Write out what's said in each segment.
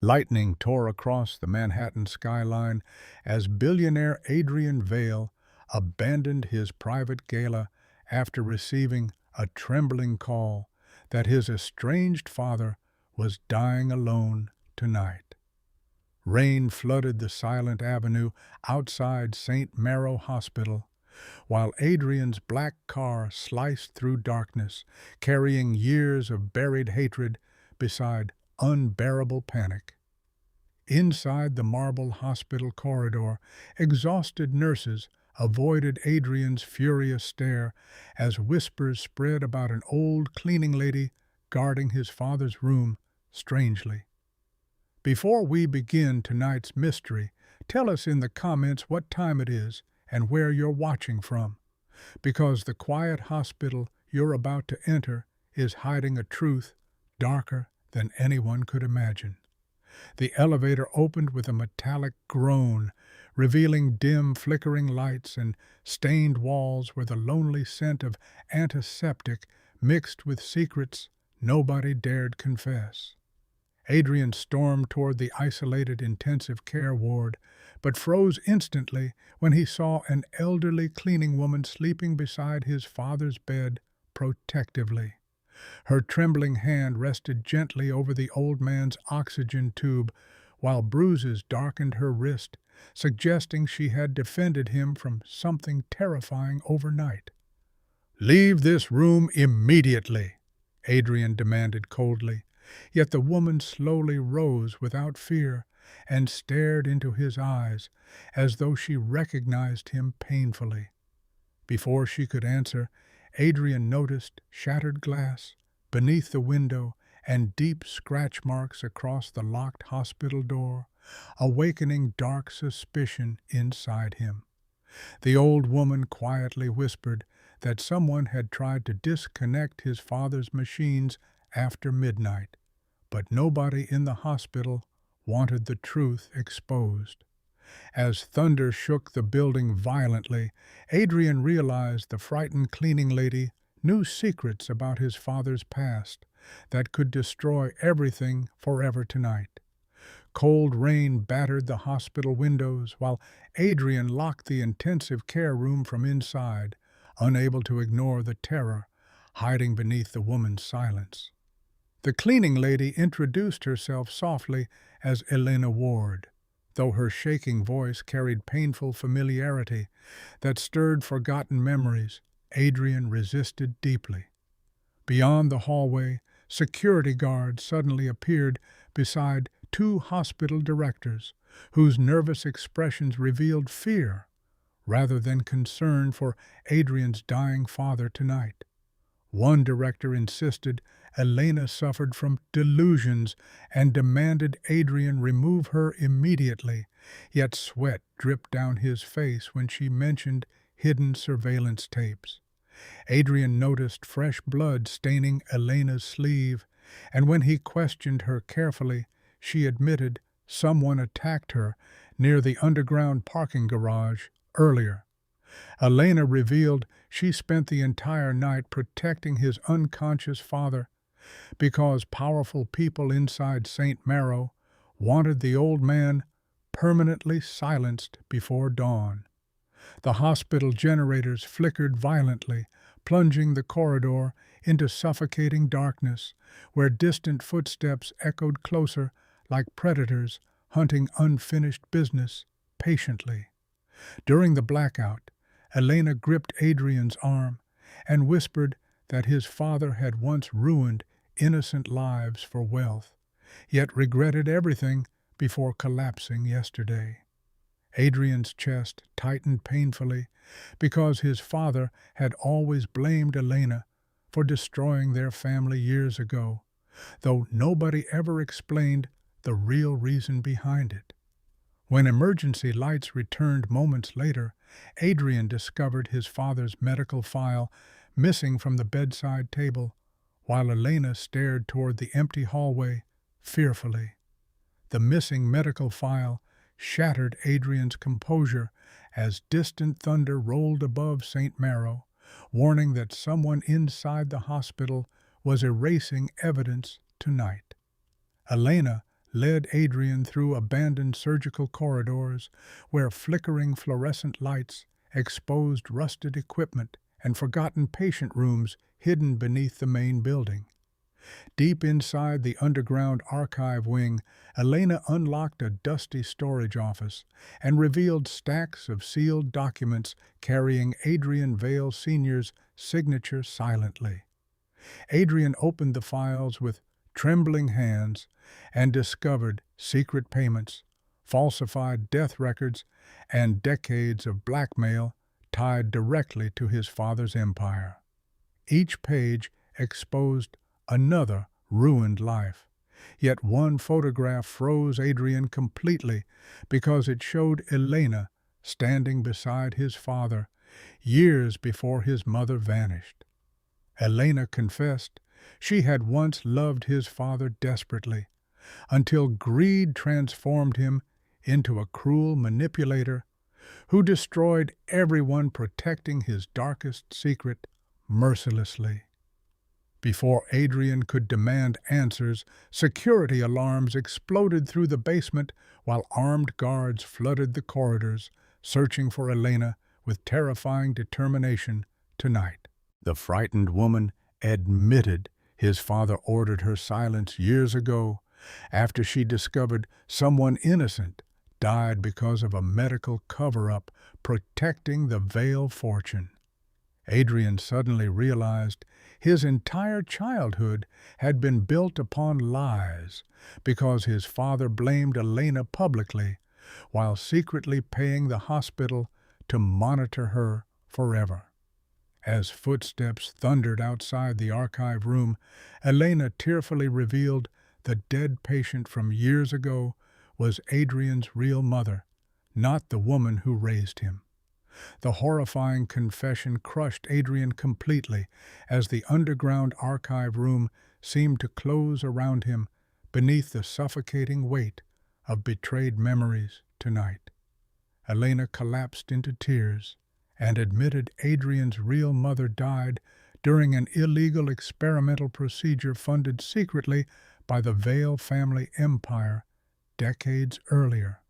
Lightning tore across the Manhattan skyline as billionaire Adrian Vale abandoned his private gala after receiving a trembling call that his estranged father was dying alone tonight. Rain flooded the silent avenue outside Saint Marrow Hospital, while Adrian's black car sliced through darkness, carrying years of buried hatred beside unbearable panic. Inside the marble hospital corridor, exhausted nurses avoided Adrian's furious stare as whispers spread about an old cleaning lady guarding his father's room strangely. Before we begin tonight's mystery, tell us in the comments what time it is and where you're watching from, because the quiet hospital you're about to enter is hiding a truth darker than anyone could imagine. The elevator opened with a metallic groan, revealing dim, flickering lights and stained walls where the lonely scent of antiseptic mixed with secrets nobody dared confess. Adrian stormed toward the isolated intensive care ward, but froze instantly when he saw an elderly cleaning woman sleeping beside his father's bed protectively. Her trembling hand rested gently over the old man's oxygen tube, while bruises darkened her wrist, suggesting she had defended him from something terrifying overnight. "Leave this room immediately," Adrian demanded coldly, yet the woman slowly rose without fear and stared into his eyes as though she recognized him painfully. Before she could answer, Adrian noticed shattered glass beneath the window and deep scratch marks across the locked hospital door, awakening dark suspicion inside him. The old woman quietly whispered that someone had tried to disconnect his father's machines after midnight, but nobody in the hospital wanted the truth exposed. As thunder shook the building violently, Adrian realized the frightened cleaning lady knew secrets about his father's past that could destroy everything forever tonight. Cold rain battered the hospital windows while Adrian locked the intensive care room from inside, unable to ignore the terror hiding beneath the woman's silence. The cleaning lady introduced herself softly as Elena Ward, though her shaking voice carried painful familiarity that stirred forgotten memories. Adrian resisted deeply. Beyond the hallway, security guards suddenly appeared beside two hospital directors, whose nervous expressions revealed fear rather than concern for Adrian's dying father tonight. One director insisted Elena suffered from delusions and demanded Adrian remove her immediately, yet sweat dripped down his face when she mentioned hidden surveillance tapes. Adrian noticed fresh blood staining Elena's sleeve, and when he questioned her carefully, she admitted someone attacked her near the underground parking garage earlier. Elena revealed she spent the entire night protecting his unconscious father because powerful people inside Saint Marrow wanted the old man permanently silenced before dawn. The hospital generators flickered violently, plunging the corridor into suffocating darkness, where distant footsteps echoed closer like predators hunting unfinished business patiently. During the blackout, Elena gripped Adrian's arm and whispered that his father had once ruined innocent lives for wealth, yet regretted everything before collapsing yesterday. Adrian's chest tightened painfully because his father had always blamed Elena for destroying their family years ago, though nobody ever explained the real reason behind it. When emergency lights returned moments later, Adrian discovered his father's medical file missing from the bedside table, while Elena stared toward the empty hallway fearfully. The missing medical file shattered Adrian's composure as distant thunder rolled above Saint Marrow, warning that someone inside the hospital was erasing evidence tonight. Elena led Adrian through abandoned surgical corridors where flickering fluorescent lights exposed rusted equipment and forgotten patient rooms hidden beneath the main building. Deep inside the underground archive wing, Elena unlocked a dusty storage office and revealed stacks of sealed documents carrying Adrian Vale Sr.'s signature silently. Adrian opened the files with trembling hands and discovered secret payments, falsified death records, and decades of blackmail tied directly to his father's empire. Each page exposed another ruined life. Yet one photograph froze Adrian completely because it showed Elena standing beside his father years before his mother vanished. Elena confessed she had once loved his father desperately, until greed transformed him into a cruel manipulator who destroyed everyone protecting his darkest secret mercilessly. Before Adrian could demand answers, security alarms exploded through the basement while armed guards flooded the corridors, searching for Elena with terrifying determination tonight. The frightened woman admitted his father ordered her silence years ago after she discovered someone innocent died because of a medical cover-up protecting the Vale fortune. Adrian suddenly realized his entire childhood had been built upon lies because his father blamed Elena publicly while secretly paying the hospital to monitor her forever. As footsteps thundered outside the archive room, Elena tearfully revealed the dead patient from years ago was Adrian's real mother, not the woman who raised him. The horrifying confession crushed Adrian completely as the underground archive room seemed to close around him beneath the suffocating weight of betrayed memories tonight. Elena collapsed into tears and admitted Adrian's real mother died during an illegal experimental procedure funded secretly by the Vale family empire decades earlier.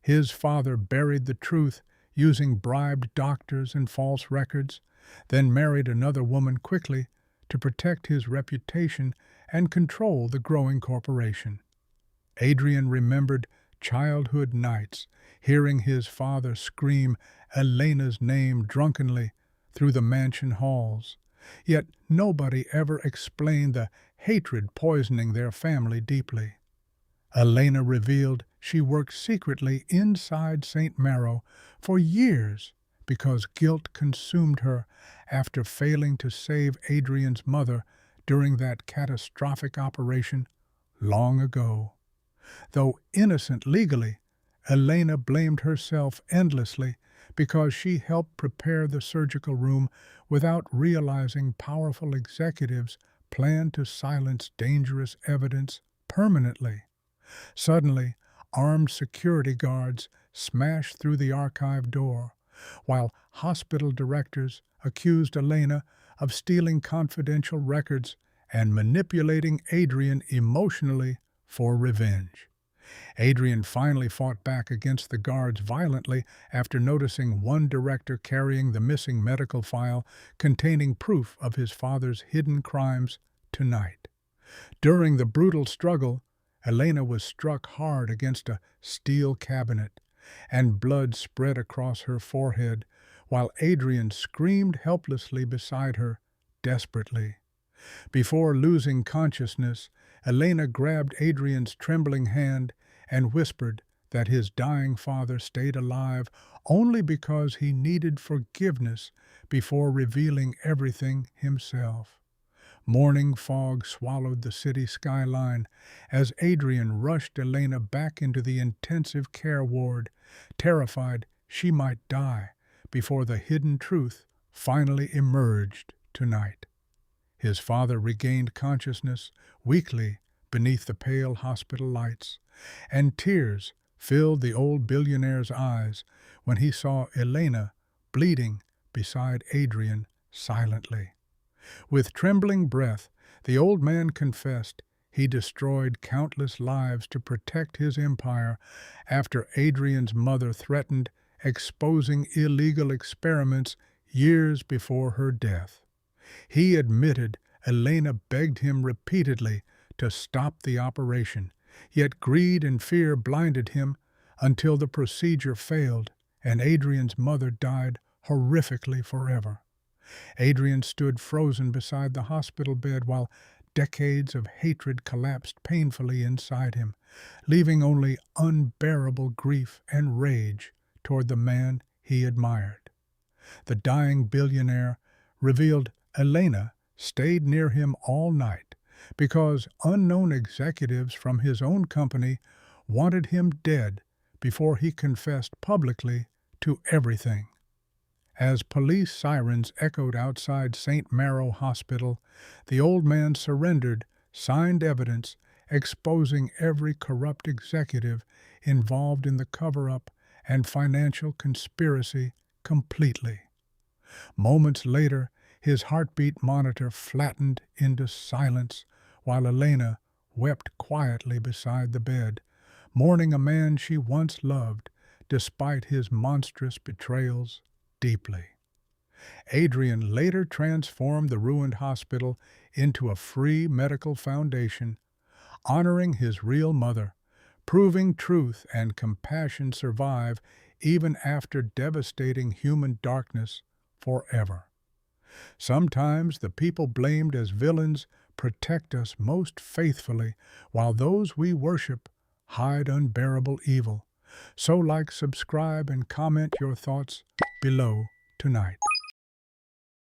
His father buried the truth using bribed doctors and false records, then married another woman quickly to protect his reputation and control the growing corporation. Adrian remembered childhood nights, hearing his father scream Elena's name drunkenly through the mansion halls. Yet nobody ever explained the hatred poisoning their family deeply. Elena revealed she worked secretly inside Saint Marrow for years because guilt consumed her after failing to save Adrian's mother during that catastrophic operation long ago. Though innocent legally, Elena blamed herself endlessly because she helped prepare the surgical room without realizing powerful executives planned to silence dangerous evidence permanently. Suddenly, armed security guards smashed through the archive door, while hospital directors accused Elena of stealing confidential records and manipulating Adrian emotionally for revenge. Adrian finally fought back against the guards violently after noticing one director carrying the missing medical file containing proof of his father's hidden crimes tonight. During the brutal struggle, Elena was struck hard against a steel cabinet, and blood spread across her forehead, while Adrian screamed helplessly beside her, desperately. Before losing consciousness, Elena grabbed Adrian's trembling hand and whispered that his dying father stayed alive only because he needed forgiveness before revealing everything himself. Morning fog swallowed the city skyline as Adrian rushed Elena back into the intensive care ward, terrified she might die before the hidden truth finally emerged tonight. His father regained consciousness weakly beneath the pale hospital lights, and tears filled the old billionaire's eyes when he saw Elena bleeding beside Adrian silently. With trembling breath, the old man confessed He destroyed countless lives to protect his empire after Adrian's mother threatened exposing illegal experiments years before her death. He admitted Elena begged him repeatedly to stop the operation, yet greed and fear blinded him until the procedure failed and Adrian's mother died horrifically forever. Adrian stood frozen beside the hospital bed while decades of hatred collapsed painfully inside him, leaving only unbearable grief and rage toward the man he admired. The dying billionaire revealed Elena stayed near him all night because unknown executives from his own company wanted him dead before he confessed publicly to everything. As police sirens echoed outside Saint Marrow Hospital, the old man surrendered signed evidence exposing every corrupt executive involved in the cover-up and financial conspiracy completely. Moments later, his heartbeat monitor flattened into silence while Elena wept quietly beside the bed, mourning a man she once loved despite his monstrous betrayals deeply. Adrian later transformed the ruined hospital into a free medical foundation, honoring his real mother, proving truth and compassion survive even after devastating human darkness forever. Sometimes the people blamed as villains protect us most faithfully, while those we worship hide unbearable evil. So like, subscribe, and comment your thoughts below tonight.